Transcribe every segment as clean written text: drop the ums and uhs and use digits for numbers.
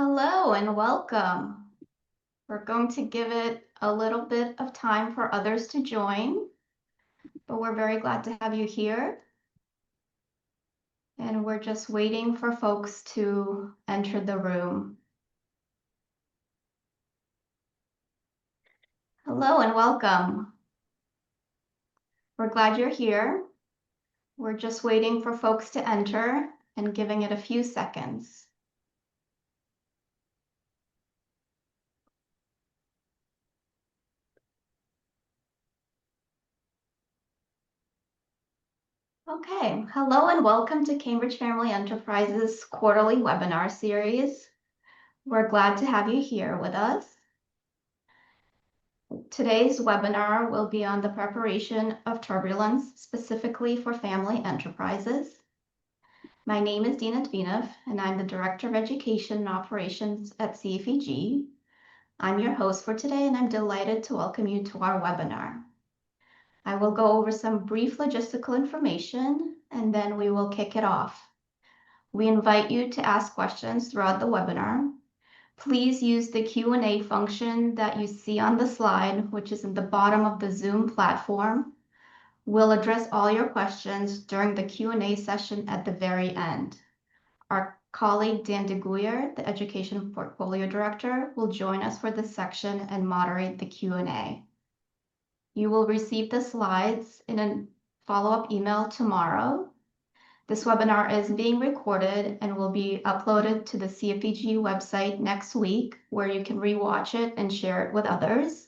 Hello and welcome. We're going to give it a little bit of time for others to join, but we're very glad to have you here. And we're just waiting for folks to enter the room. Hello and welcome. We're glad you're here. We're just waiting for folks to enter and giving it a few seconds. Okay, hello and welcome to Cambridge Family Enterprises quarterly webinar series. We're glad to have you here with us. Today's webinar will be on the preparation of turbulence, specifically for family enterprises. My name is Dina Dvinov, and I'm the Director of Education and Operations at CFEG. I'm your host for today, and I'm delighted to welcome you to our webinar. I will go over some brief logistical information, and then we will kick it off. We invite you to ask questions throughout the webinar. Please use the Q&A function that you see on the slide, which is in the bottom of the Zoom platform. We'll address all your questions during the Q&A session at the very end. Our colleague Dan DeGuyer, the Education Portfolio Director, will join us for this section and moderate the Q&A. You will receive the slides in a follow-up email tomorrow. This webinar is being recorded and will be uploaded to the CFEG website next week, where you can rewatch it and share it with others.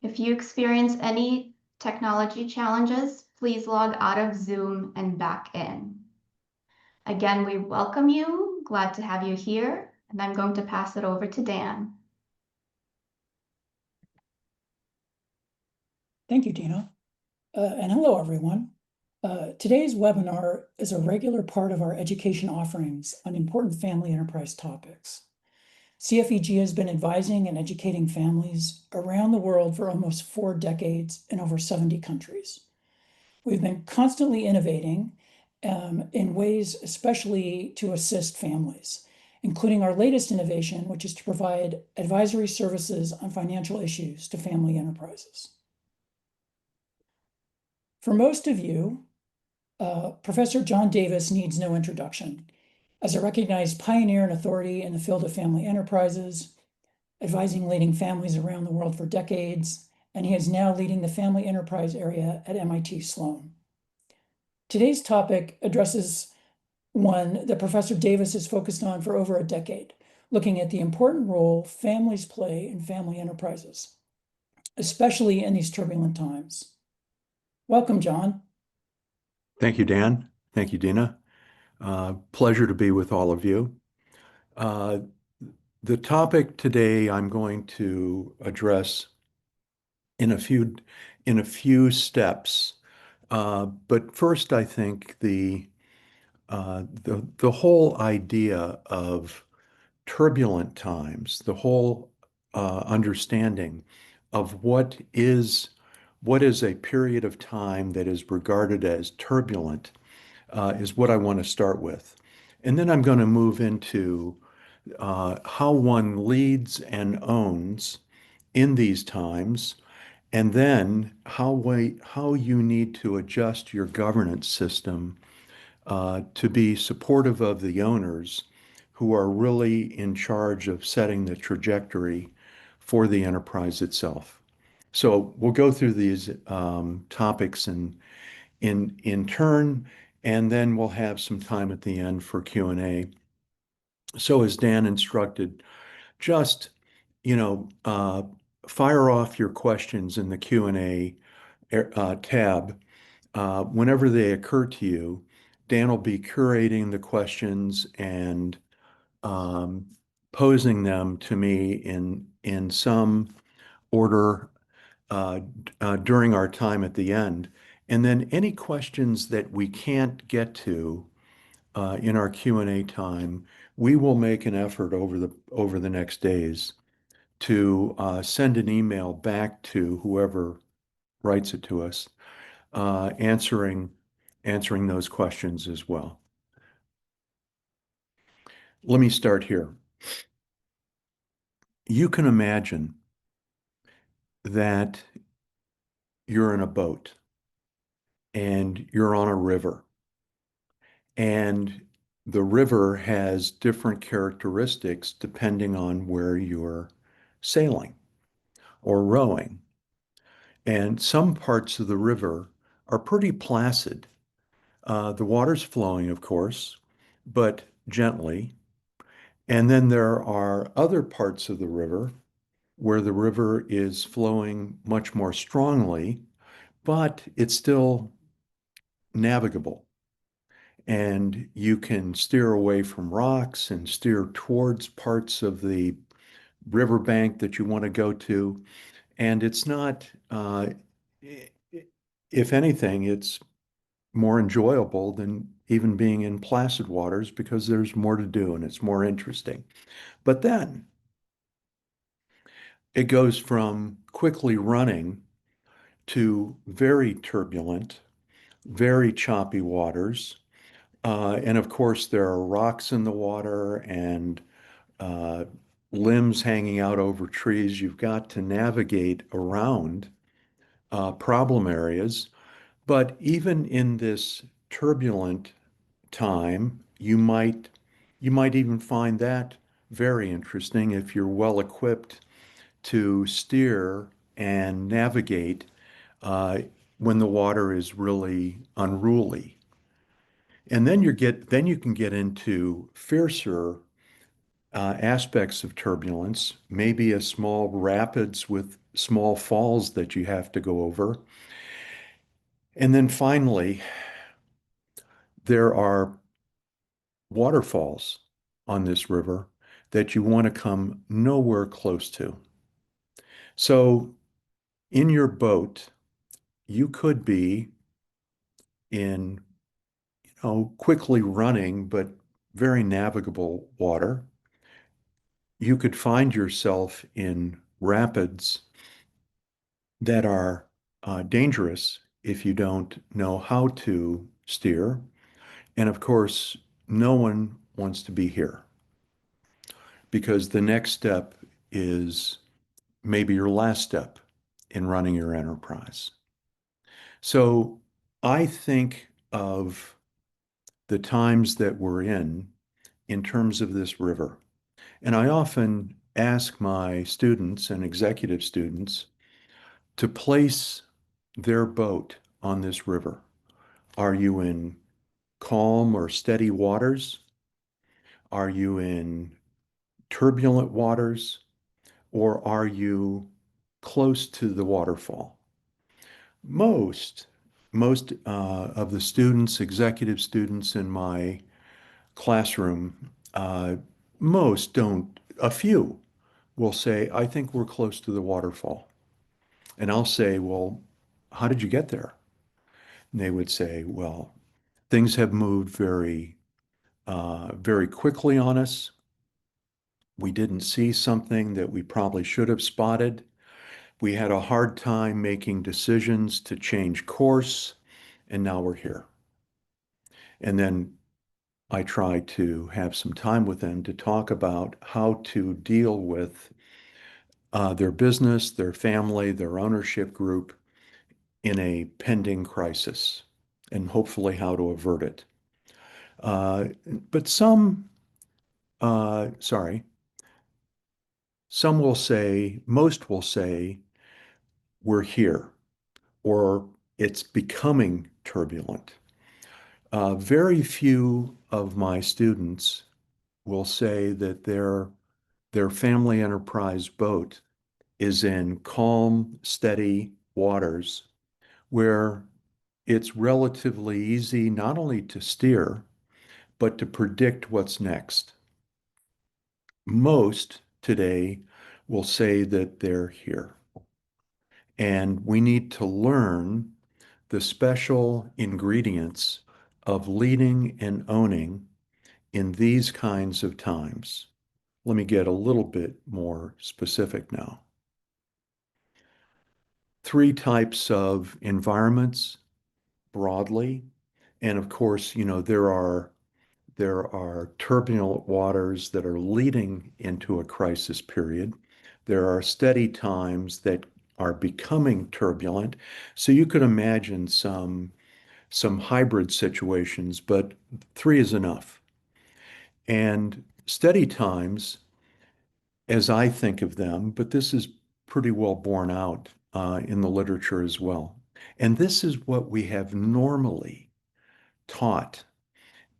If you experience any technology challenges, please log out of Zoom and back in. Again, we welcome you, glad to have you here, and I'm going to pass it over to Dan. Thank you, Dina. And hello, everyone. Today's webinar is a regular part of our education offerings on important family enterprise topics. CFEG has been advising and educating families around the world for almost 4 decades in over 70 countries. We've been constantly innovating in ways especially to assist families, including our latest innovation, which is to provide advisory services on financial issues to family enterprises. For most of you, Professor John Davis needs no introduction. As a recognized pioneer and authority in the field of family enterprises, advising leading families around the world for decades, and he is now leading the family enterprise area at MIT Sloan. Today's topic addresses one that Professor Davis has focused on for over a decade, looking at the important role families play in family enterprises, especially in these turbulent times. Welcome, John. Thank you, Dan. Thank you, Dina. Pleasure to be with all of you. The topic today I'm going to address in a few steps. But first, I think the whole idea of turbulent times, the whole understanding of what is a period of time that is regarded as turbulent is what I want to start with. And then I'm going to move into how one leads and owns in these times, and then how you need to adjust your governance system to be supportive of the owners who are really in charge of setting the trajectory for the enterprise itself. So we'll go through these topics in turn, and then we'll have some time at the end for Q&A. So as Dan instructed, just, fire off your questions in the Q&A tab whenever they occur to you. Dan will be curating the questions and posing them to me in some order during our time at the end. And then any questions that we can't get to in our Q&A time, we will make an effort over the next days to send an email back to whoever writes it to us, answering those questions as well. Let me start here. You can imagine that you're in a boat and you're on a river, and the river has different characteristics depending on where you're sailing or rowing. And some parts of the river are pretty placid. The water's flowing, of course, but gently. And then there are other parts of the river where the river is flowing much more strongly, but it's still navigable. And you can steer away from rocks and steer towards parts of the riverbank that you want to go to. And it's not, if anything, it's more enjoyable than even being in placid waters because there's more to do and it's more interesting. But then it goes from quickly running to very turbulent, very choppy waters. And of course, there are rocks in the water and uh, limbs hanging out over trees. You've got to navigate around problem areas. But even in this turbulent time, you might even find that very interesting if you're well equipped to steer and navigate uh, when the water is really unruly. And then you can get into fiercer aspects of turbulence, maybe a small rapids with small falls that you have to go over. And then finally, there are waterfalls on this river that you want to come nowhere close to. So in your boat, you could be in, quickly running, but very navigable water. You could find yourself in rapids that are dangerous if you don't know how to steer. And of course, no one wants to be here because the next step is maybe your last step in running your enterprise. So I think of the times that we're in terms of this river. And I often ask my students and executive students to place their boat on this river. Are you in calm or steady waters? Are you in turbulent waters? Or are you close to the waterfall? Most, most of the students, executive students in my classroom, most don't, a few will say, I think we're close to the waterfall. And I'll say, well, how did you get there? And they would say, well, things have moved very quickly on us. We didn't see something that we probably should have spotted. We had a hard time making decisions to change course, and now we're here. And then I try to have some time with them to talk about how to deal with their business, their family, their ownership group in a pending crisis, and hopefully how to avert it. Uh, but sorry, some will say, most will say, we're here, or it's becoming turbulent. Very few of my students will say that their family enterprise boat is in calm, steady waters where it's relatively easy not only to steer, but to predict what's next. Most today will say that they're here. And we need to learn the special ingredients of leading and owning in these kinds of times. Let me get a little bit more specific now. Three types of environments broadly. And of course, there are turbulent waters that are leading into a crisis period. There are steady times that are becoming turbulent. So you could imagine some hybrid situations, but three is enough. And steady times, as I think of them, but this is pretty well borne out in the literature as well. And this is what we have normally taught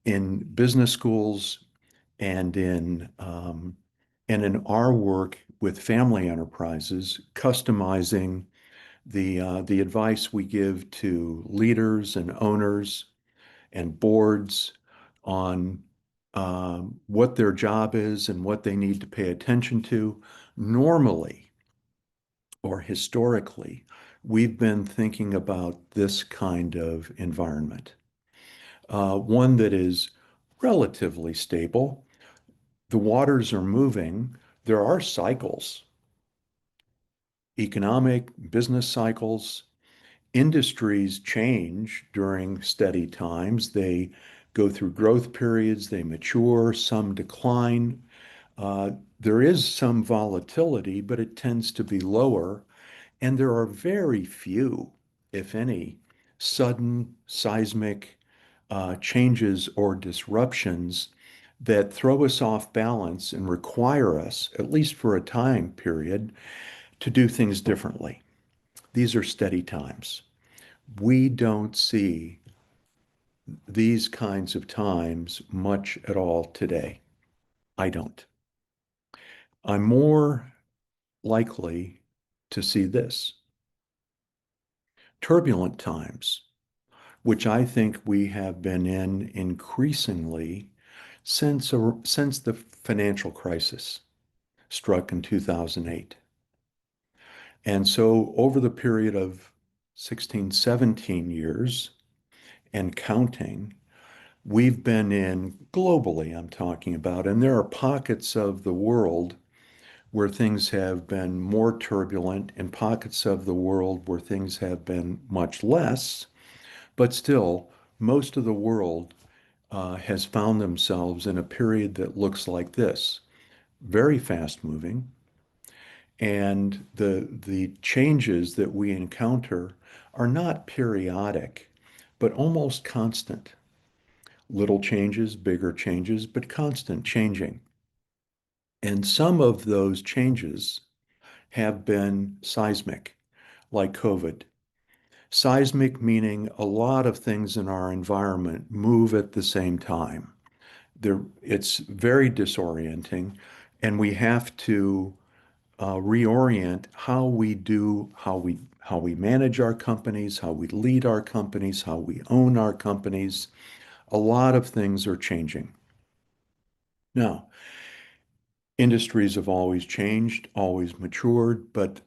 in business schools and in our work with family enterprises, customizing the advice we give to leaders and owners and boards on what their job is and what they need to pay attention to. Normally or historically, we've been thinking about this kind of environment, one that is relatively stable. The waters are moving. There are cycles, economic, business cycles. Industries change during steady times. They go through growth periods, they mature, some decline. There is some volatility, but it tends to be lower. And there are very few, if any, sudden seismic changes or disruptions that throw us off balance and require us, at least for a time period, to do things differently. These are steady times. We don't see these kinds of times much at all today. I don't. I'm more likely to see this. Turbulent times, which I think we have been in increasingly since the financial crisis struck in 2008. And so over the period of 16, 17 years and counting, we've been in globally, I'm talking about, and there are pockets of the world where things have been more turbulent and pockets of the world where things have been much less. But still, most of the world has found themselves in a period that looks like this, very fast moving. And the changes that we encounter are not periodic, but almost constant. Little changes, bigger changes, but constant changing. And some of those changes have been seismic, like COVID. Seismic meaning a lot of things in our environment move at the same time. It's very disorienting, and we have to reorient how we manage our companies, how we lead our companies, how we own our companies. A lot of things are changing. Now, industries have always changed, always matured, but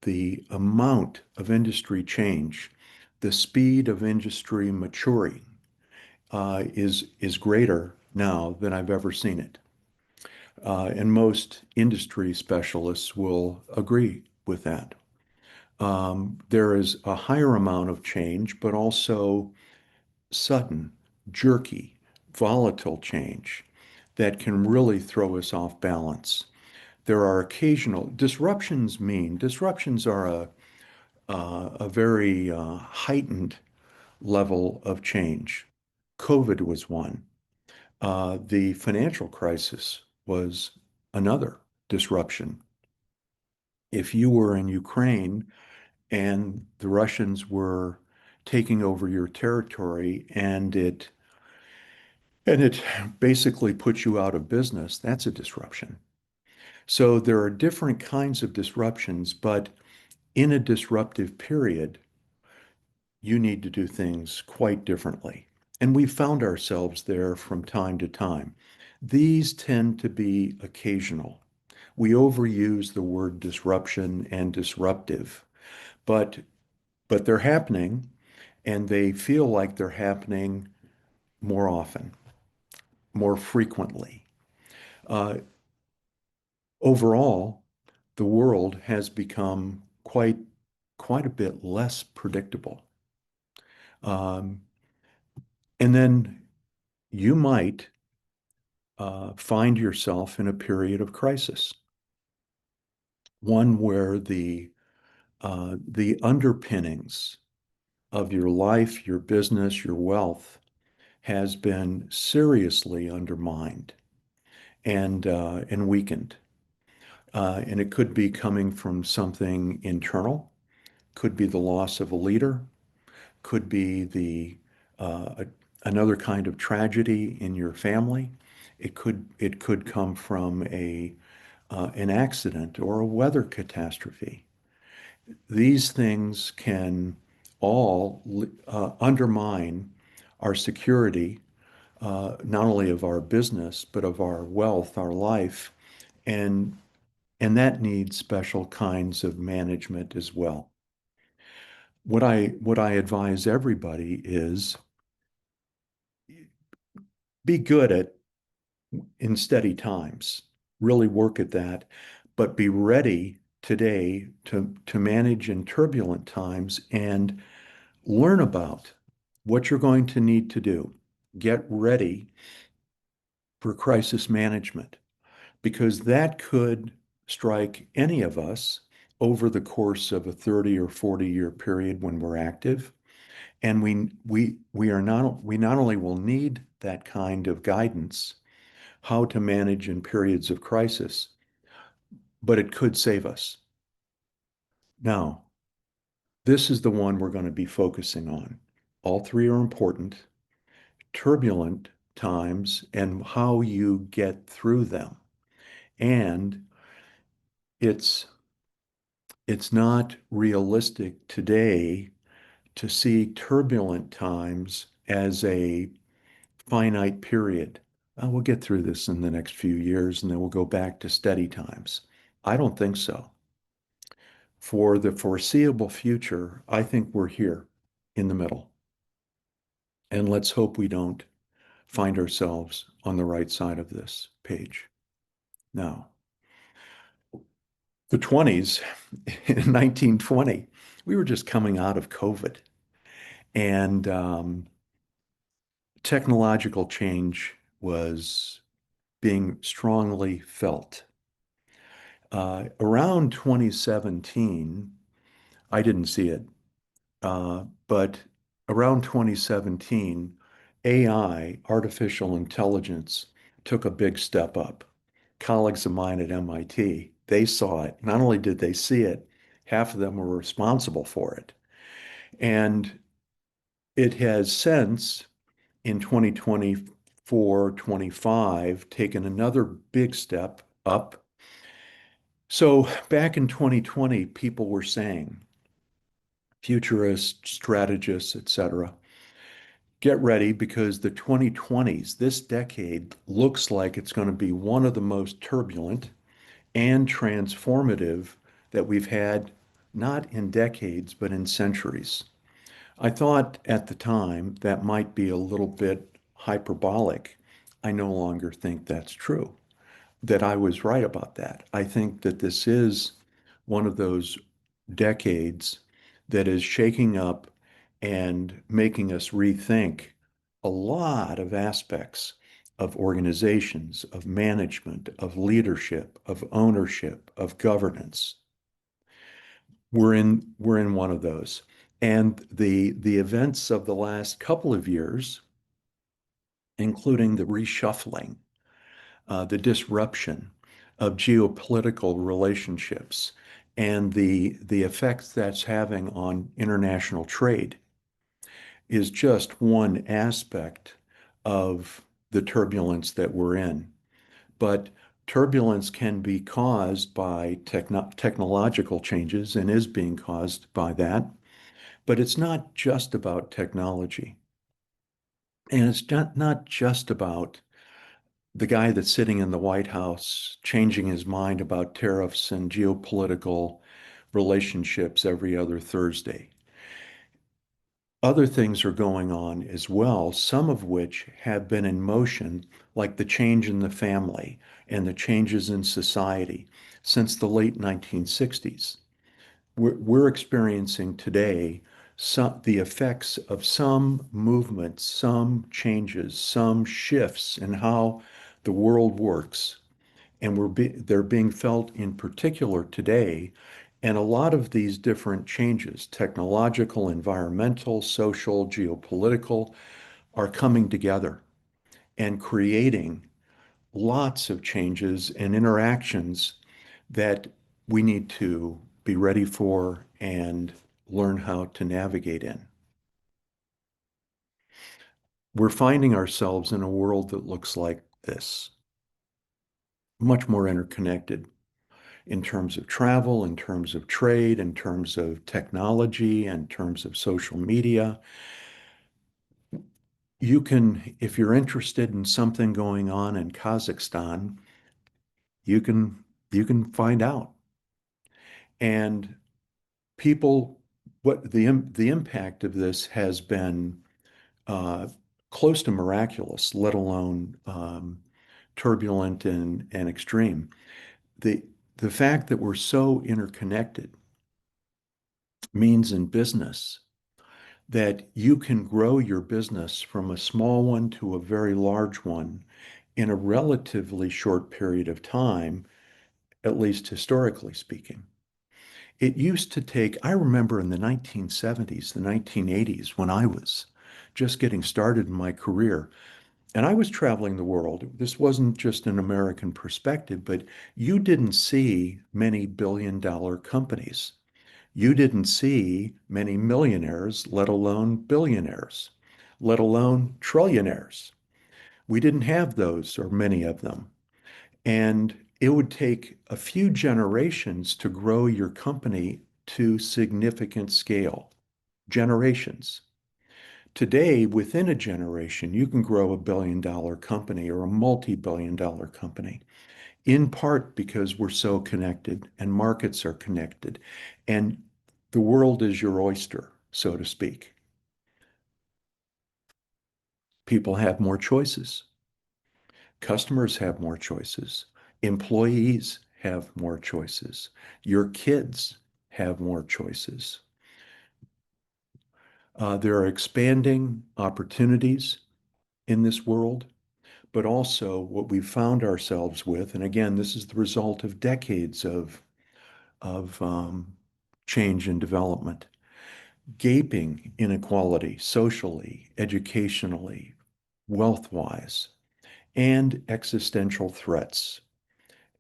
the amount of industry change, the speed of industry maturing, is greater now than I've ever seen it. And most industry specialists will agree with that. There is a higher amount of change, but also sudden, jerky, volatile change that can really throw us off balance. There are occasional disruptions are a very heightened level of change. COVID was one. The financial crisis was another disruption. If you were in Ukraine and the Russians were taking over your territory and it basically puts you out of business, that's a disruption. So there are different kinds of disruptions, but in a disruptive period, you need to do things quite differently. And we've found ourselves there from time to time. These tend to be occasional. We overuse the word disruption and disruptive, but they're happening, and they feel like they're happening more often, more frequently. Uh, Overall, the world has become quite a bit less predictable. Um, and then you might find yourself in a period of crisis, one where the underpinnings of your life, your business, your wealth has been seriously undermined and weakened. And it could be coming from something internal, could be the loss of a leader, could be another kind of tragedy in your family. It could come from an accident or a weather catastrophe. These things can all undermine our security, not only of our business, but of our wealth, our life, and that needs special kinds of management as well. What I advise everybody is be good at in steady times, really work at that, but be ready today to manage in turbulent times and learn about what you're going to need to do. Get ready for crisis management because that could strike any of us over the course of a 30 or 40-year period when we're active. And we not only will need that kind of guidance, how to manage in periods of crisis, but it could save us. Now, this is the one we're going to be focusing on. All three are important. Turbulent times and how you get through them. And it's not realistic today to see turbulent times as a finite period. We'll get through this in the next few years and then we'll go back to steady times. I don't think so. For the foreseeable future, I think we're here in the middle. And let's hope we don't find ourselves on the right side of this page. Now, the 20s, in 1920, we were just coming out of COVID. And technological change was being strongly felt. Around 2017, I didn't see it, but around 2017, AI, artificial intelligence, took a big step up. Colleagues of mine at MIT, they saw it. Not only did they see it, half of them were responsible for it. And it has since, in 2024, 25, taken another big step up. So back in 2020, people were saying, futurists, strategists, etc., get ready because the 2020s, this decade, looks like it's going to be one of the most turbulent and transformative that we've had, not in decades, but in centuries. I thought at the time that might be a little bit hyperbolic. I no longer think that's true, that I was right about that. I think that this is one of those decades that is shaking up and making us rethink a lot of aspects of organizations, of management, of leadership, of ownership, of governance. We're in one of those. And the events of the last couple of years, including the reshuffling, the disruption of geopolitical relationships, and the effects that's having on international trade is just one aspect of the turbulence that we're in. But turbulence can be caused by technological changes and is being caused by that. But it's not just about technology. And it's not just about the guy that's sitting in the White House changing his mind about tariffs and geopolitical relationships every other Thursday. Other things are going on as well, some of which have been in motion, like the change in the family and the changes in society since the late 1960s. We're experiencing today the effects of some movements, some changes, some shifts in how the world works, and they're being felt in particular today. And a lot of these different changes, technological, environmental, social, geopolitical, are coming together and creating lots of changes and interactions that we need to be ready for and learn how to navigate in. We're finding ourselves in a world that looks like this, much more interconnected in terms of travel, in terms of trade, in terms of technology, in terms of social media. You can, if you're interested in something going on in Kazakhstan, you can you can find out. And people, what the impact of this has been uh, close to miraculous, let alone turbulent and extreme. The the fact that we're so interconnected means in business that you can grow your business from a small one to a very large one in a relatively short period of time, at least historically speaking. It used to take, I remember in the 1970s, the 1980s, when I was just getting started in my career, and I was traveling the world. This wasn't just an American perspective, but you didn't see many billion-dollar companies. You didn't see many millionaires, let alone billionaires, let alone trillionaires. We didn't have those or many of them. And it would take a few generations to grow your company to significant scale. Generations. Today, within a generation, you can grow a 1 billion-dollar company or a multi-billion-dollar company, in part because we're so connected and markets are connected, and the world is your oyster, so to speak. People have more choices. Customers have more choices. Employees have more choices. Your kids have more choices. There are expanding opportunities in this world, but also what we've found ourselves with, and again, this is the result of decades of change and development, gaping inequality socially, educationally, wealth-wise, and existential threats.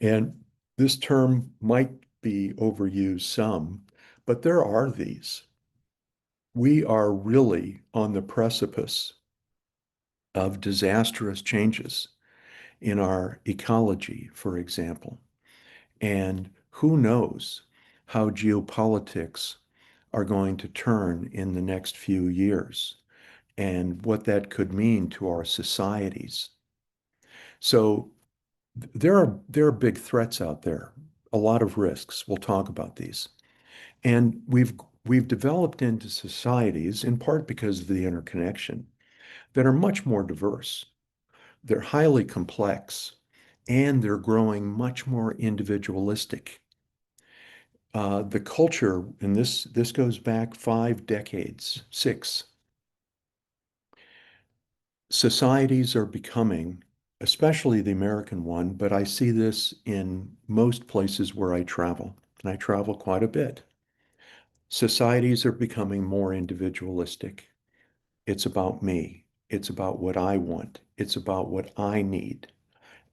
And this term might be overused some, but there are these. We are really on the precipice of disastrous changes in our ecology, for example. And who knows how geopolitics are going to turn in the next few years and what that could mean to our societies. So there are big threats out there, a lot of risks. We'll talk about these. And we've developed into societies, in part because of the interconnection, that are much more diverse. They're highly complex, and they're growing much more individualistic. The culture, and this goes back 5 decades, 6. Societies are becoming, especially the American one, but I see this in most places where I travel, and I travel quite a bit. Societies are becoming more individualistic. It's about me. It's about what I want. It's about what I need,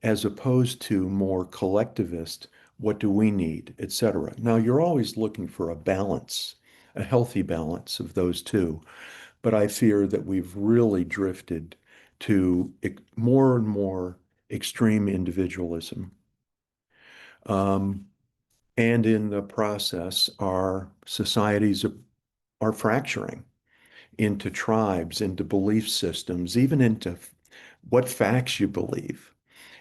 as opposed to more collectivist, what do we need, etc. Now, you're always looking for a balance, a healthy balance of those two, but I fear that we've really drifted to more and more extreme individualism. Um, and in the process, our societies are fracturing into tribes, into belief systems, even into what facts you believe.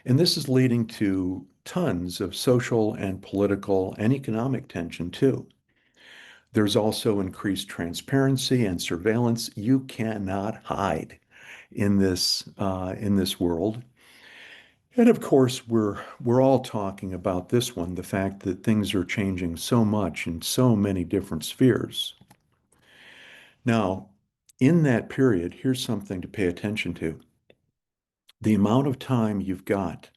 And this is leading to tons of social and political and economic tension too. There's also increased transparency and surveillance. You cannot hide in this world. And of course, we're all talking about this one, the fact that things are changing so much in so many different spheres. Now, in that period, here's something to pay attention to. the amount of time you've got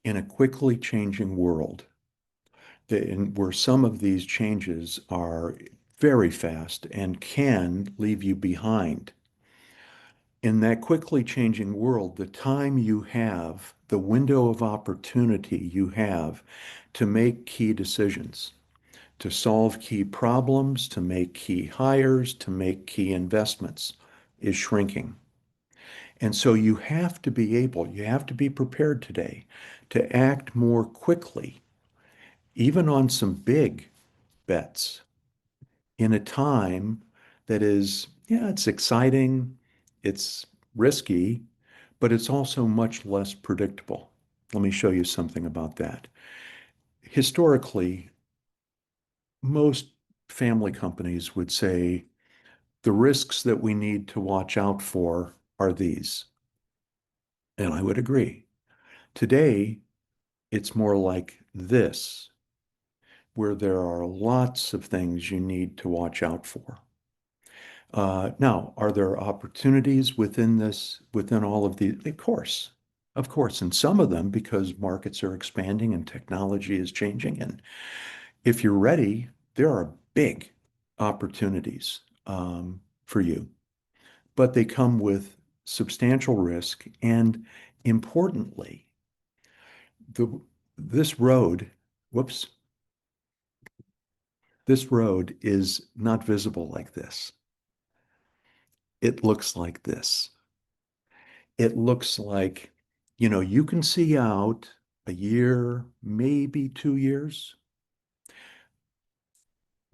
in a quickly changing world, where some of these changes are very fast and can leave you behind. In that quickly changing world, the time you have, the window of opportunity you have to make key decisions, to solve key problems, to make key hires, to make key investments is shrinking. And so you have to be able, you have to be prepared today to act more quickly, even on some big bets in a time that is, yeah, it's exciting, it's risky, but it's also much less predictable. Let me show you something about that. Historically, most family companies would say the risks that we need to watch out for are these. And I would agree. Today, it's more like this, where there are lots of things you need to watch out for. Now, are there opportunities within this, within all of these? Of course, and some of them because markets are expanding and technology is changing. And if you're ready, there are big opportunities for you, but they come with substantial risk. And importantly, the this road, whoops, this road is not visible like this. It looks like this. It looks like, you can see out a year, maybe 2 years.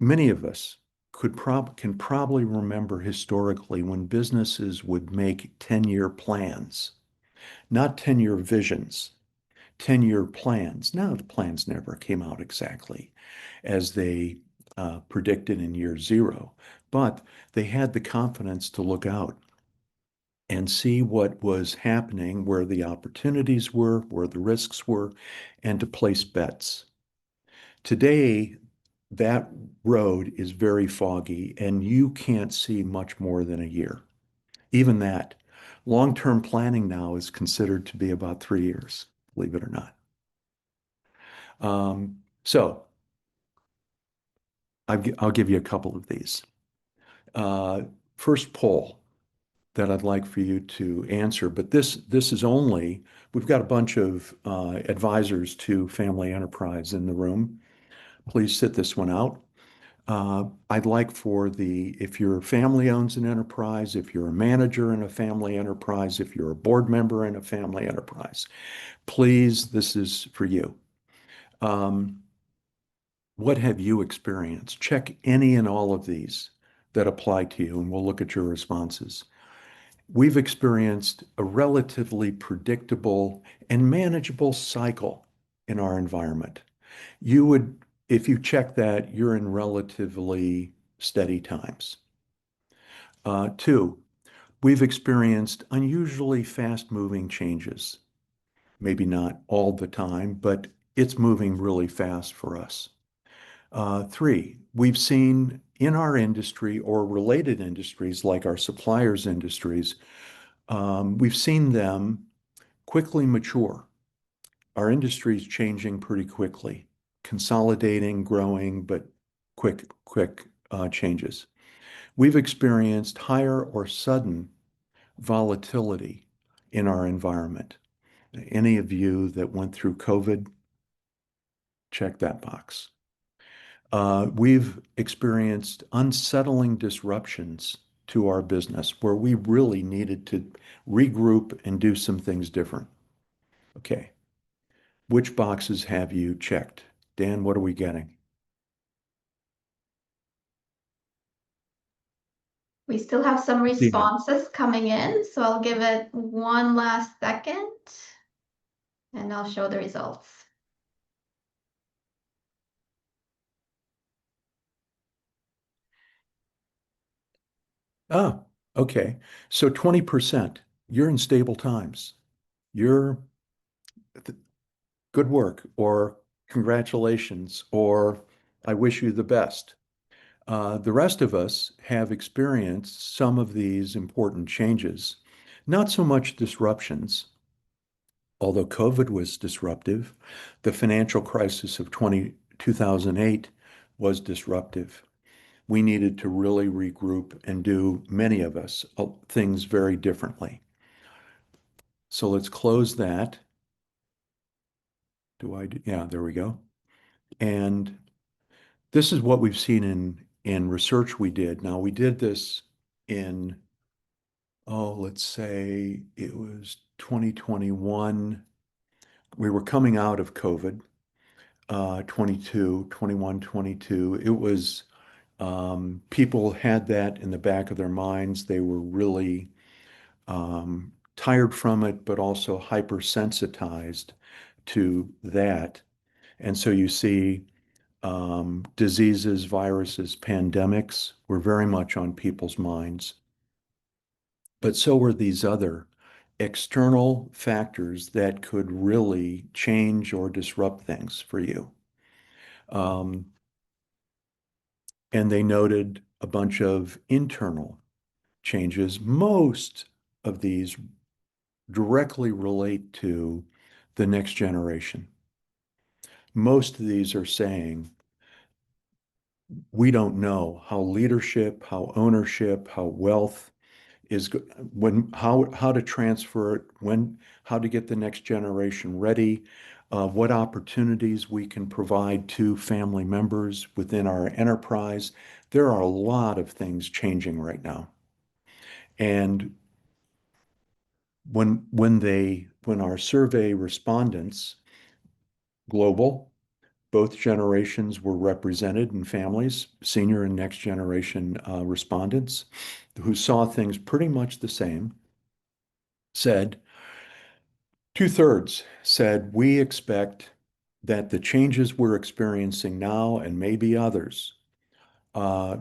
Many of us can probably remember historically when businesses would make 10-year plans, not 10-year visions, 10-year plans. Now, the plans never came out exactly as they predicted in year zero, but they had the confidence to look out and see what was happening, where the opportunities were, where the risks were, and to place bets. Today, that road is very foggy and you can't see much more than a year. Even that, long-term planning now is considered to be about 3 years, believe it or not. So I'll give you a couple of these. First poll that I'd like for you to answer, but this is only, we've got a bunch of advisors to family enterprise in the room. Please sit this one out. I'd like if your family owns an enterprise, if you're a manager in a family enterprise, if you're a board member in a family enterprise, please, this is for you. What have you experienced? Check any and all of these that apply to you, and we'll look at your responses. We've experienced a relatively predictable and manageable cycle in our environment. If you check that, you're in relatively steady times. Two, we've experienced unusually fast-moving changes. Maybe not all the time, but it's moving really fast for us. Three, we've seen in our industry or related industries like our suppliers' industries, we've seen them quickly mature. Our industry is changing pretty quickly, consolidating, growing, but quick changes. We've experienced higher or sudden volatility in our environment. Any of you that went through COVID, check that box. We've experienced unsettling disruptions to our business where we really needed to regroup and do some things different. Okay. Which boxes have you checked? Dan, what are we getting? We still have some Dina. responses coming in, so I'll give it one last second and I'll show the results. Oh, okay. So 20%, you're in stable times. You're good work, or congratulations, or I wish you the best. The rest of us have experienced some of these important changes, not so much disruptions, Although COVID was disruptive, the financial crisis of 2008 was disruptive. We needed to really regroup and do, many of us, things very differently. So let's close that. Yeah, there we go. And this is what we've seen in research we did. Now, we did this in, let's say it was 2021. We were coming out of COVID, 22, 21, 22. It was, people had that in the back of their minds. They were really tired from it, but also hypersensitized to that. And so you see diseases, viruses, pandemics were very much on people's minds. But so were these other external factors that could really change or disrupt things for you. And they noted a bunch of internal changes. Most of these directly relate to the next generation. Most of these are saying, we don't know how leadership, how ownership, how wealth is how to transfer it, how to get the next generation ready, what opportunities we can provide to family members within our enterprise. There are a lot of things changing right now. And when our survey respondents, global, both generations were represented in families, senior and next generation respondents who saw things pretty much the same, said 2/3 said, we expect that the changes we're experiencing now and maybe others, we're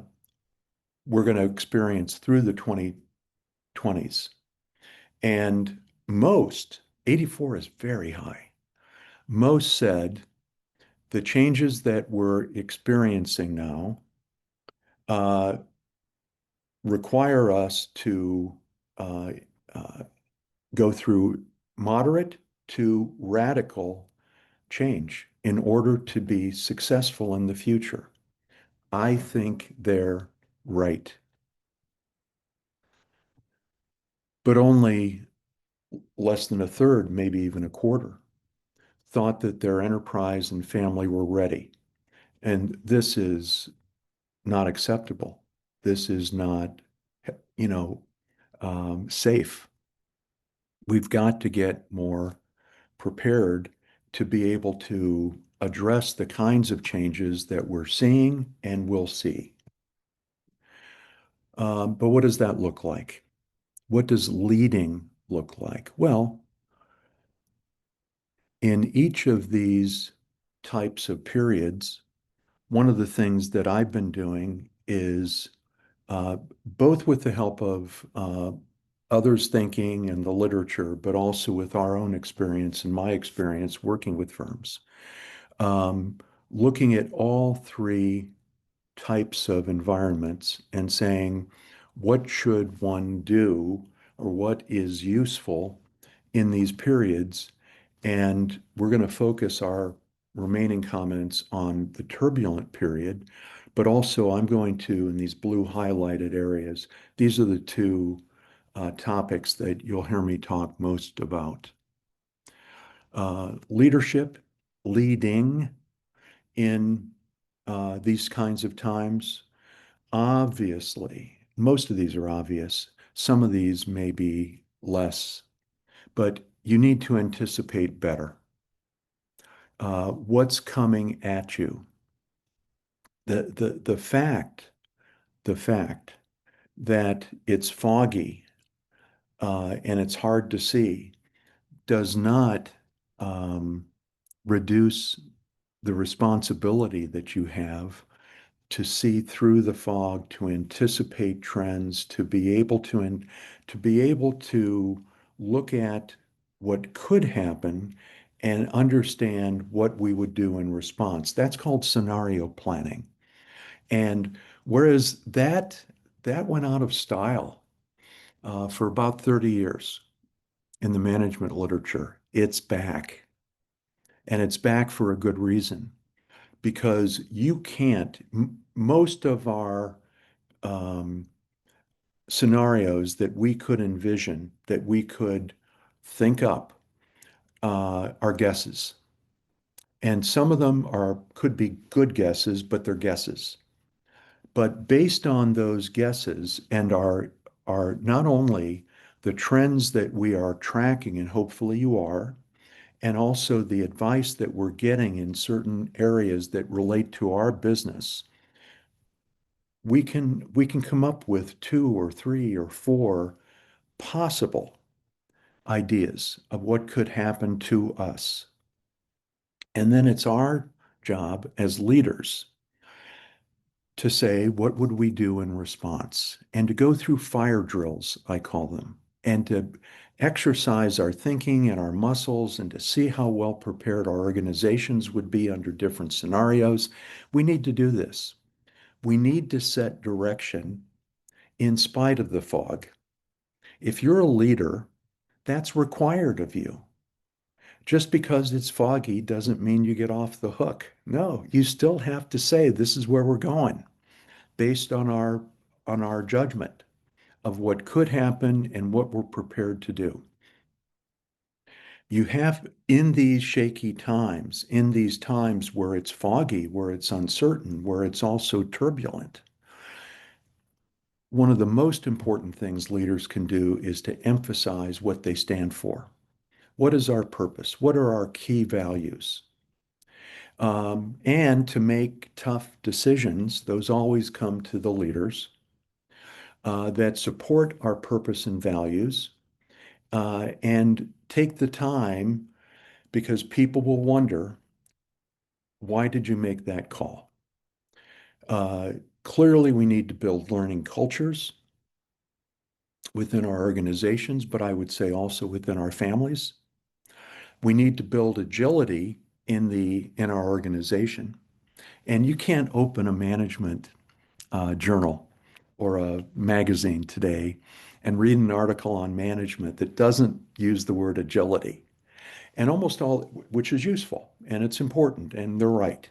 going to experience through the 2020s. And most, 84 is very high. Most said the changes that we're experiencing now require us to go through moderate to radical change in order to be successful in the future. I think they're right. But only less than a third, maybe even a quarter, thought that their enterprise and family were ready. And this is not acceptable. This is not, safe. We've got to get more prepared to be able to address the kinds of changes that we're seeing and will see. But what does that look like? What does leading look like? Well, in each of these types of periods, one of the things that I've been doing is both with the help of others' thinking and the literature, but also with our own experience and my experience working with firms, looking at all three types of environments and saying, what should one do or what is useful in these periods? And we're going to focus our remaining comments on the turbulent period, but also I'm going to, in these blue highlighted areas, these are the two topics that you'll hear me talk most about. Leadership, leading in these kinds of times. Obviously, most of these are obvious. Some of these may be less, but you need to anticipate better. What's coming at you? The fact that it's foggy and it's hard to see does not reduce the responsibility that you have to see through the fog, to anticipate trends, to be able to look at what could happen and understand what we would do in response. That's called scenario planning. And whereas that went out of style for about 30 years. in the management literature. It's back. And it's back for a good reason, because you can't, most of our scenarios that we could envision, that we could think up, are guesses. And some of them could be good guesses, but they're guesses. But based on those guesses and are not only the trends that we are tracking, and hopefully you are, and also the advice that we're getting in certain areas that relate to our business, we can come up with 2 or 3 or 4 possible ideas of what could happen to us. And then it's our job as leaders to say, what would we do in response? And to go through fire drills, I call them, and to exercise our thinking and our muscles and to see how well prepared our organizations would be under different scenarios. We need to do this. We need to set direction in spite of the fog. If you're a leader, that's required of you. Just because it's foggy doesn't mean you get off the hook. No, you still have to say, this is where we're going, based on our judgment of what could happen and what we're prepared to do. You have, in these shaky times, in these times where it's foggy, where it's uncertain, where it's also turbulent, one of the most important things leaders can do is to emphasize what they stand for. What is our purpose? What are our key values? And to make tough decisions, those always come to the leaders that support our purpose and values, and take the time, because people will wonder, why did you make that call? Clearly, we need to build learning cultures within our organizations, but I would say also within our families. We need to build agility in our organization. And you can't open a management journal or a magazine today and read an article on management that doesn't use the word agility. And almost all, which is useful and it's important and they're right.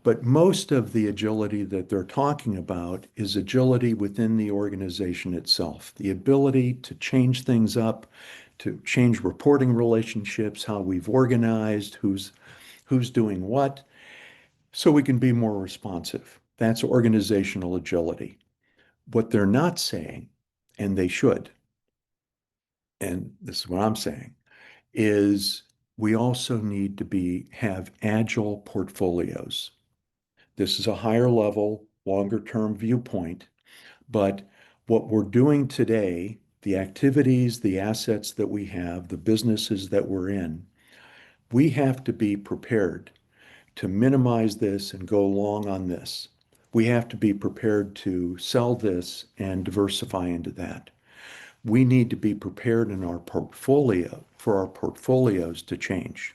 But most of the agility that they're talking about is agility within the organization itself, the ability to change things up, to change reporting relationships, how we've organized, who's doing what, so we can be more responsive. That's organizational agility. What they're not saying, and they should, and this is what I'm saying, is we also need to have agile portfolios. This is a higher level, longer term viewpoint, but what we're doing today, the activities, the assets that we have, the businesses that we're in, we have to be prepared to minimize this and go long on this. We have to be prepared to sell this and diversify into that. We need to be prepared in our portfolio for our portfolios to change.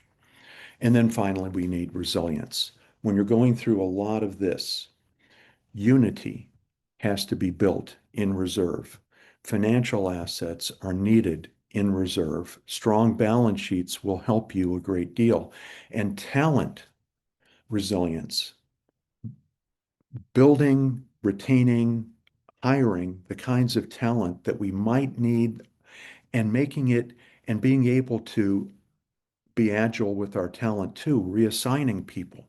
And then finally, we need resilience. When you're going through a lot of this, unity has to be built in reserve. Financial assets are needed in reserve. Strong balance sheets will help you a great deal. And talent resilience, building, retaining, hiring the kinds of talent that we might need, and making it and being able to be agile with our talent too, reassigning people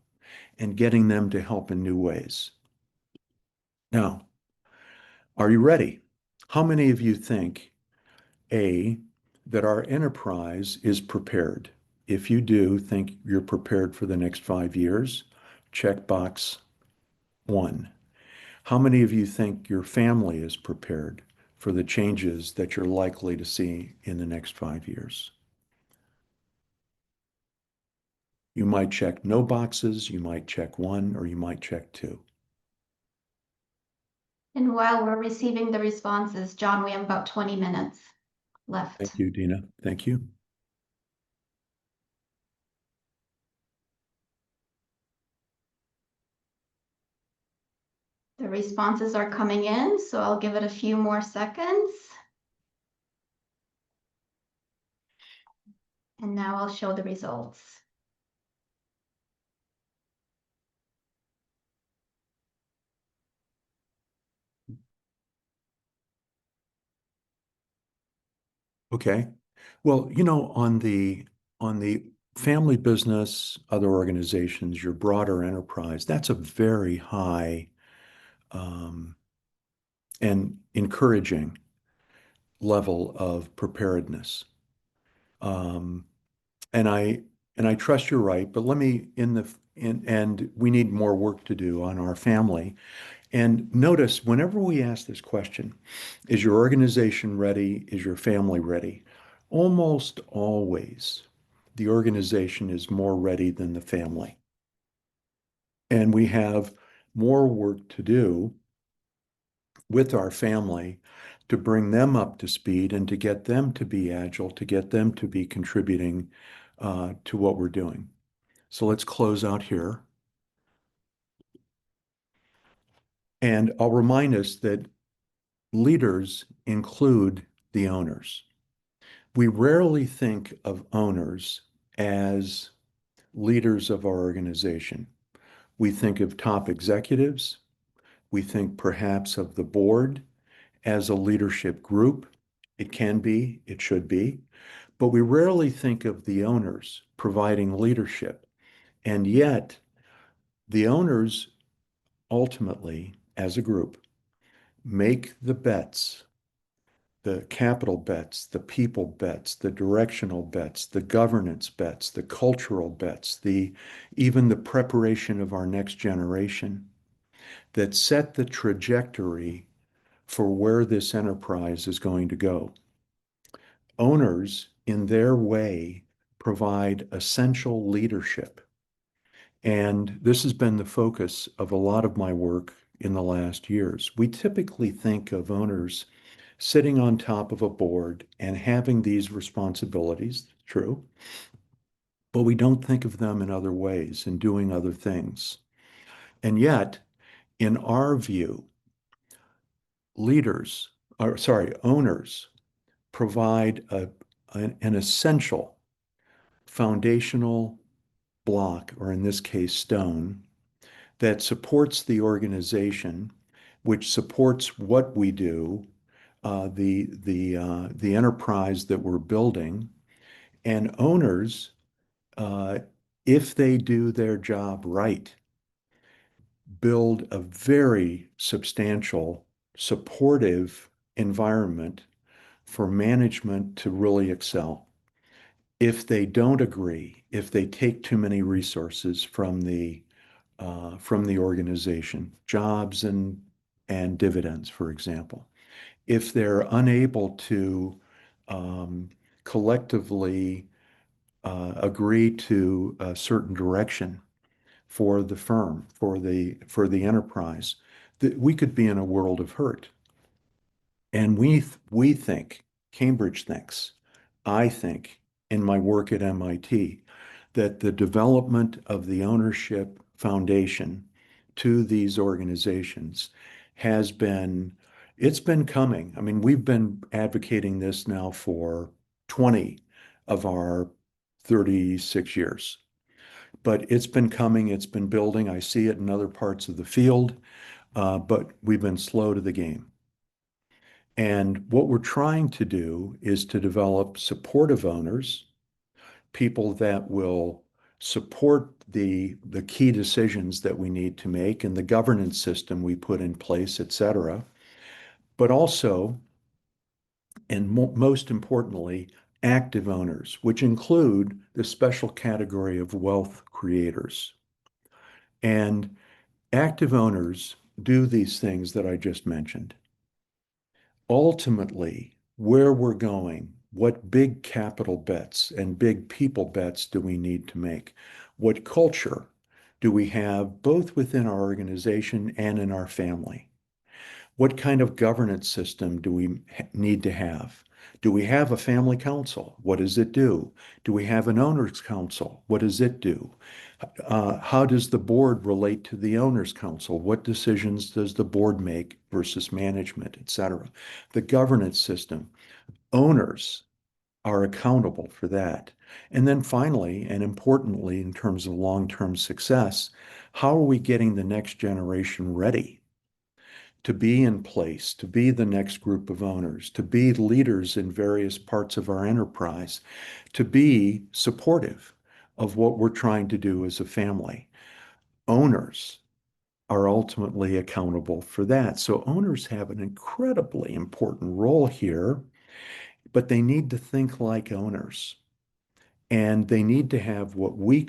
and getting them to help in new ways. Now, are you ready? How many of you think, A, that our enterprise is prepared? If you do think you're prepared for the next 5 years, check box 1. How many of you think your family is prepared for the changes that you're likely to see in the next 5 years? You might check no boxes, you might check 1, or you might check 2. And while we're receiving the responses, John, we have about 20 minutes left. Thank you, Dina. Thank you. The responses are coming in, so I'll give it a few more seconds. And now I'll show the results. Okay. Well, on the family business, other organizations, your broader enterprise, that's a very high um, and encouraging level of preparedness. Um, and I trust you're right, but let me and we need more work to do on our family. And notice whenever we ask this question, is your organization ready? Is your family ready? Almost always, the organization is more ready than the family. And we have more work to do with our family to bring them up to speed and to get them to be agile, to get them to be contributing to what we're doing. So let's close out here. And I'll remind us that leaders include the owners. We rarely think of owners as leaders of our organization. We think of top executives. We think perhaps of the board as a leadership group. It can be, it should be, but we rarely think of the owners providing leadership. And yet, the owners ultimately, as a group, make the bets, the capital bets, the people bets, the directional bets, the governance bets, the cultural bets, even the preparation of our next generation that set the trajectory for where this enterprise is going to go. Owners, in their way, provide essential leadership. And this has been the focus of a lot of my work in the last years. We typically think of owners sitting on top of a board and having these responsibilities, true, but we don't think of them in other ways and doing other things. And yet, in our view, owners provide an essential foundational block, or in this case, stone, that supports the organization, which supports what we do, the enterprise that we're building, and owners, uh, if they do their job right, build a very substantial, supportive environment for management to really excel. If they don't agree, if they take too many resources from the organization, jobs and dividends, for example, if they're unable to um, collectively agree to a certain direction for the firm, for the enterprise, that we could be in a world of hurt. And we think, Cambridge thinks, I think, in my work at MIT, that the development of the ownership foundation to these organizations has been, it's been coming. I mean, we've been advocating this now for 20 of our 36 years, but it's been coming, it's been building. I see it in other parts of the field, but we've been slow to the game. And what we're trying to do is to develop supportive owners, people that will support the key decisions that we need to make and the governance system we put in place, et cetera. But also, and most importantly, active owners, which include the special category of wealth creators. And active owners do these things that I just mentioned. Ultimately, where we're going, what big capital bets and big people bets do we need to make? What culture do we have both within our organization and in our family? What kind of governance system do we need to have? Do we have a family council? What does it do? Do we have an owners council? What does it do? How does the board relate to the owners council? What decisions does the board make versus management, et cetera? The governance system, owners are accountable for that. And then finally, and importantly, in terms of long-term success, how are we getting the next generation ready to be in place, to be the next group of owners, to be leaders in various parts of our enterprise, to be supportive of what we're trying to do as a family? Owners are ultimately accountable for that. So owners have an incredibly important role here, but they need to think like owners. And they need to have what we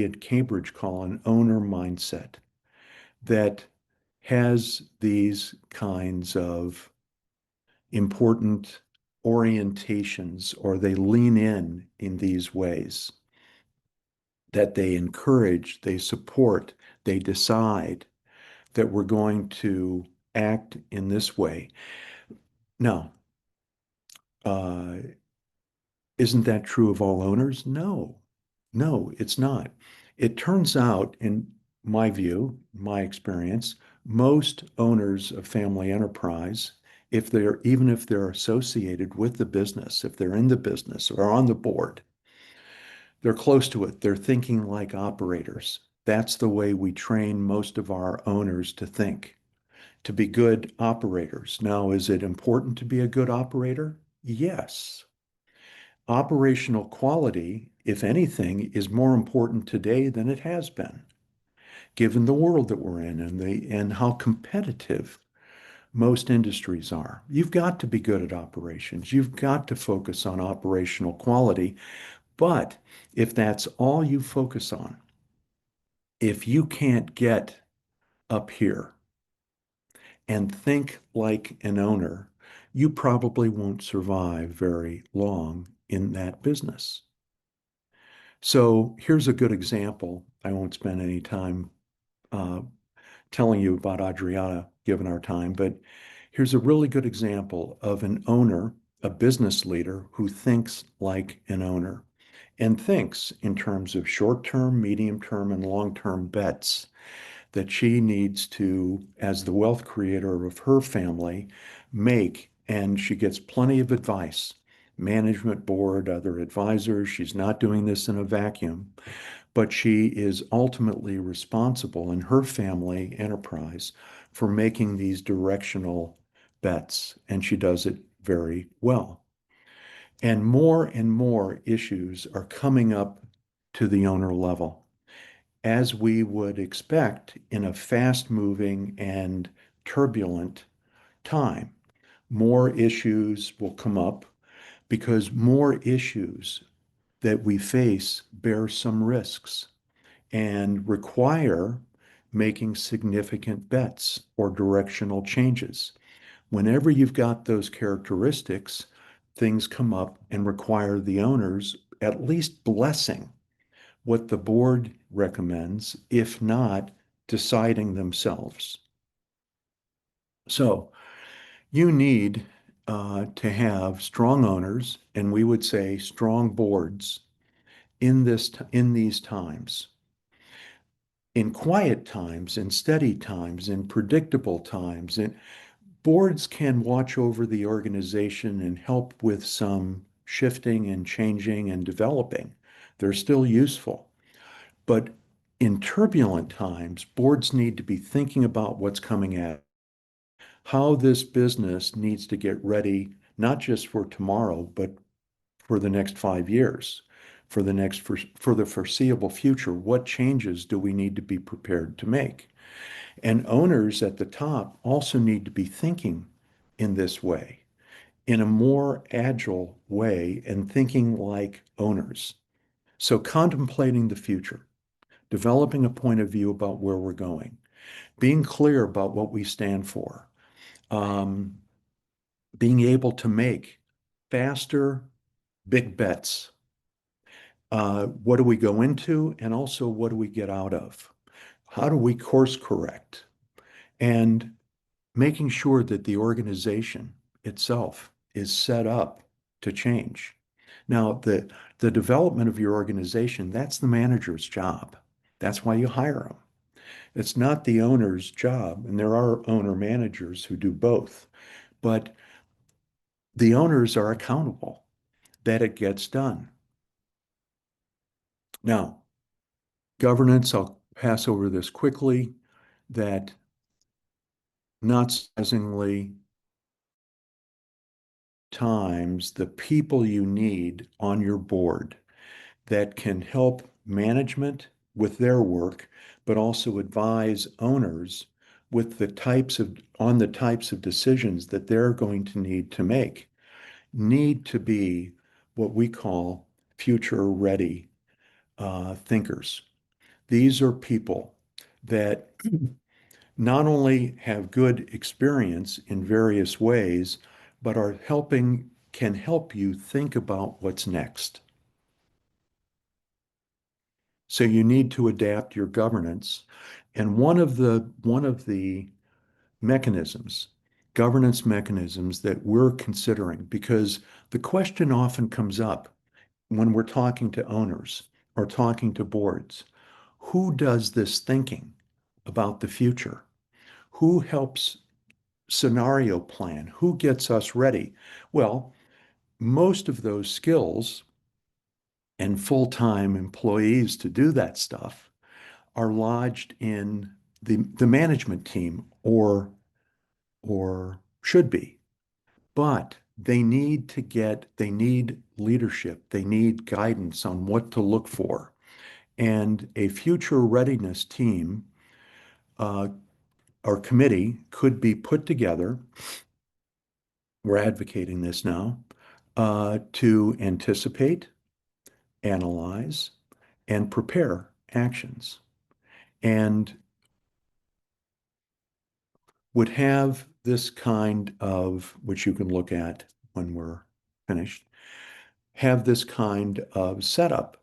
at Cambridge call an owner mindset that has these kinds of important orientations, or they lean in these ways, that they encourage, they support, they decide that we're going to act in this way. Now, uh, isn't that true of all owners? No, no, it's not. It turns out, in my view, my experience, most owners of family enterprise, even if they're associated with the business, if they're in the business or on the board, they're close to it. They're thinking like operators. That's the way we train most of our owners to think, to be good operators. Now, is it important to be a good operator? Yes. Operational quality, if anything, is more important today than it has been, given the world that we're in and how competitive most industries are. You've got to be good at operations. You've got to focus on operational quality. But if that's all you focus on, if you can't get up here and think like an owner, you probably won't survive very long in that business. So here's a good example. I won't spend any time uh, telling you about Adriana, given our time, but here's a really good example of an owner, a business leader who thinks like an owner and thinks in terms of short-term, medium-term, and long-term bets that she needs to, as the wealth creator of her family, make. And she gets plenty of advice, management board, other advisors. She's not doing this in a vacuum, but she is ultimately responsible in her family enterprise for making these directional bets, and she does it very well. And more issues are coming up to the owner level, as we would expect in a fast-moving and turbulent time. More issues will come up because more issues that we face bear some risks and require making significant bets or directional changes. Whenever you've got those characteristics, things come up and require the owners at least blessing what the board recommends, if not deciding themselves. So you need to have strong owners, and we would say strong boards in these times. In quiet times, in steady times, in predictable times, and boards can watch over the organization and help with some shifting and changing and developing. They're still useful. But in turbulent times, boards need to be thinking about what's coming at, how this business needs to get ready, not just for tomorrow, but for the next 5 years, for the foreseeable future. What changes do we need to be prepared to make? And owners at the top also need to be thinking in this way, in a more agile way, and thinking like owners. So contemplating the future, developing a point of view about where we're going, being clear about what we stand for, um, being able to make faster, big bets. What do we go into? And also, what do we get out of? How do we course correct? And making sure that the organization itself is set up to change. Now, the development of your organization, that's the manager's job. That's why you hire them. It's not the owner's job, and there are owner managers who do both, but the owners are accountable. that it gets done. Now, governance, I'll pass over this quickly, that not surprisingly, times the people you need on your board that can help management with their work, but also advise owners with the types of decisions that they're going to need to make, need to be what we call future ready thinkers. These are people that not only have good experience in various ways, but can help you think about what's next. So you need to adapt your governance. And one of the mechanisms, governance mechanisms that we're considering, because the question often comes up when we're talking to owners or talking to boards, who does this thinking about the future? Who helps scenario plan? Who gets us ready? Well, most of those skills and full-time employees to do that stuff are lodged in the management team or should be. But they need leadership, they need guidance on what to look for. And a future readiness team uh, or committee could be put together, we're advocating this now, to anticipate, analyze, and prepare actions. And would have this kind of, which you can look at when we're finished, have this kind of setup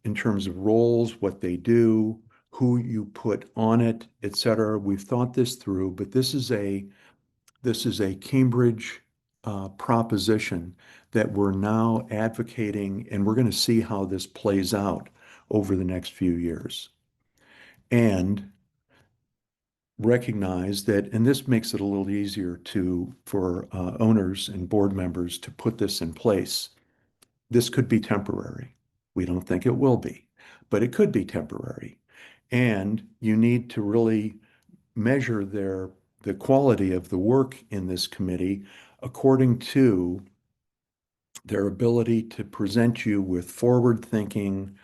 in terms of roles, what they do, who you put on it, et cetera. We've thought this through, but this is a Cambridge proposition that we're now advocating, and we're going to see how this plays out over the next few years. And recognize that, and this makes it a little easier for owners and board members to put this in place. This could be temporary. We don't think it will be, but it could be temporary. And you need to really measure the quality of the work in this committee according to their ability to present you with forward-thinking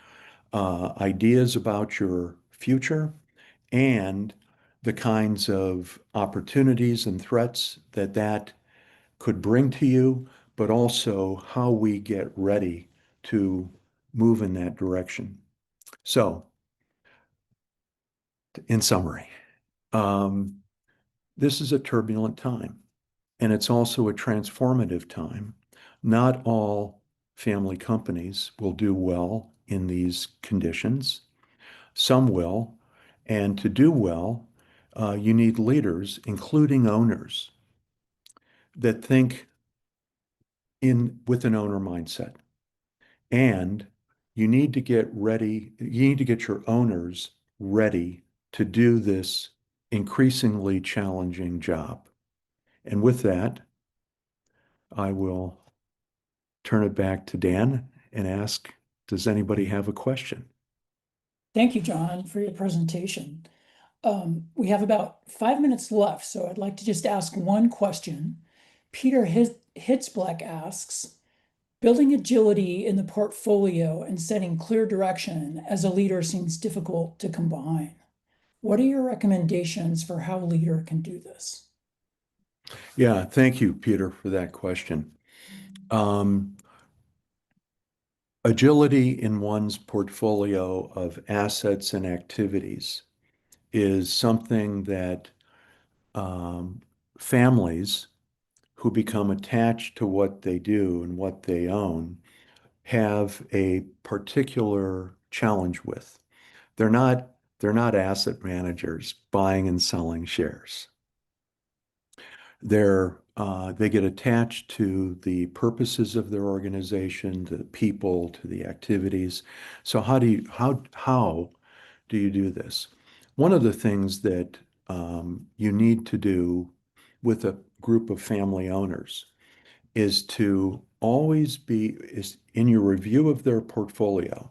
ideas about your future and the kinds of opportunities and threats that could bring to you, but also how we get ready to move in that direction. So, in summary, um, this is a turbulent time, and it's also a transformative time. Not all family companies will do well in these conditions. Some will, and to do well, you need leaders, including owners, that think with an owner mindset. And you need to get ready, you need to get your owners ready to do this increasingly challenging job. And with that, I will turn it back to Dan and ask, does anybody have a question? Thank you, John, for your presentation. We have about 5 minutes left, so I'd like to just ask one question. Peter Hitzbleck asks, building agility in the portfolio and setting clear direction as a leader seems difficult to combine. What are your recommendations for how a leader can do this? Yeah, thank you, Peter, for that question. Agility in one's portfolio of assets and activities is something that families who become attached to what they do and what they own have a particular challenge with. They're not asset managers buying and selling shares. They get attached to the purposes of their organization, to the people, to the activities. So how do you do this? One of the things that you need to do with a group of family owners is to always be is in your review of their portfolio,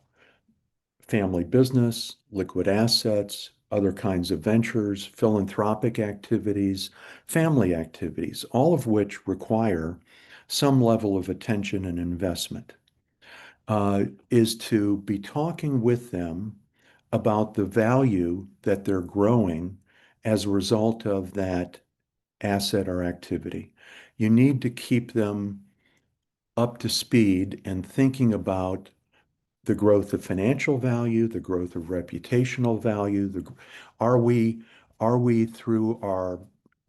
family business, liquid assets, other kinds of ventures, philanthropic activities, family activities, all of which require some level of attention and investment, is to be talking with them about the value that they're growing as a result of that asset or activity. You need to keep them up to speed and thinking about the growth of financial value, the growth of reputational value. Are we are we through our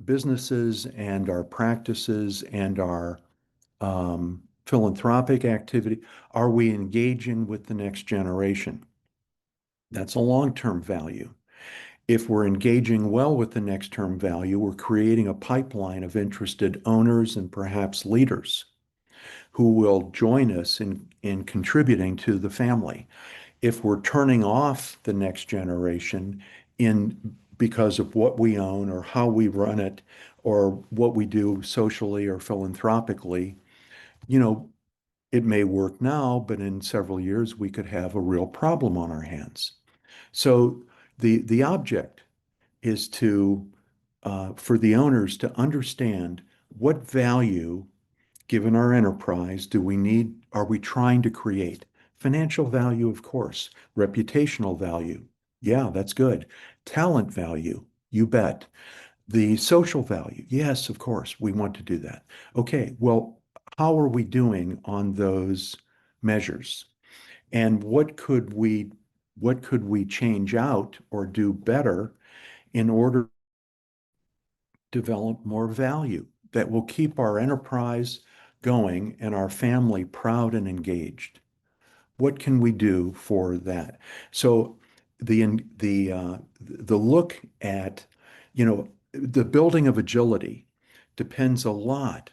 businesses and our practices and our philanthropic activity, are we engaging with the next generation? That's a long-term value. If we're engaging well with the next term value, we're creating a pipeline of interested owners and perhaps leaders who will join us in contributing to the family. If we're turning off the next generation in because of what we own or how we run it or what we do socially or philanthropically, you know, it may work now, but in several years we could have a real problem on our hands. So the object is to for the owners to understand what value, given our enterprise, do we need, are we trying to create? Financial value, of course. Reputational value. Yeah, that's good. Talent value, you bet. The social value, yes, of course, we want to do that. Okay, well, how are we doing on those measures? And what could we change out or do better in order to develop more value that will keep our enterprise going and our family proud and engaged? What can we do for that? So the look at, the building of agility depends a lot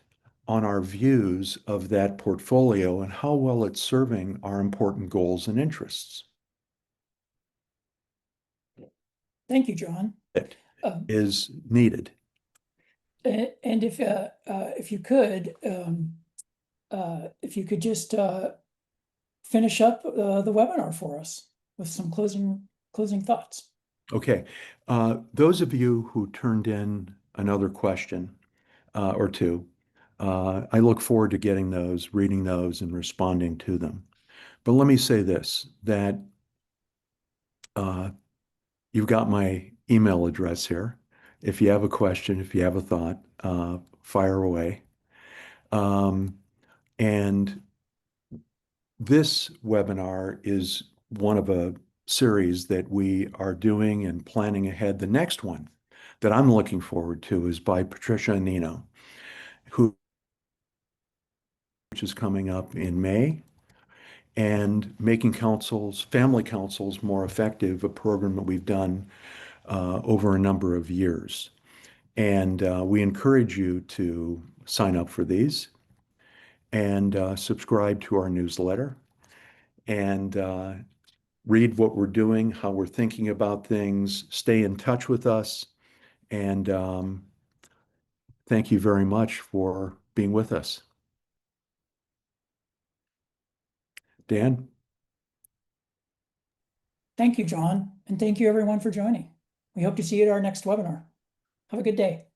on our views of that portfolio and how well it's serving our important goals and interests. Thank you, John. It Um, is needed. and if you could, if you could just finish up the webinar for us with some closing thoughts. Okay. Those of you who turned in another question or two, I look forward to getting those, reading those, and responding to them. But let me say this, that you've got my email address here. If you have a question, if you have a thought, fire away. And this webinar is one of a series that we are doing and planning ahead. The next one that I'm looking forward to is by Patricia Anino, which is coming up in May, and making family councils more effective, a program that we've done over a number of years. And we encourage you to sign up for these and subscribe to our newsletter and read what we're doing, how we're thinking about things, stay in touch with us. And thank you very much for being with us. Dan? Thank you, John, and thank you everyone for joining. We hope to see you at our next webinar. Have a good day.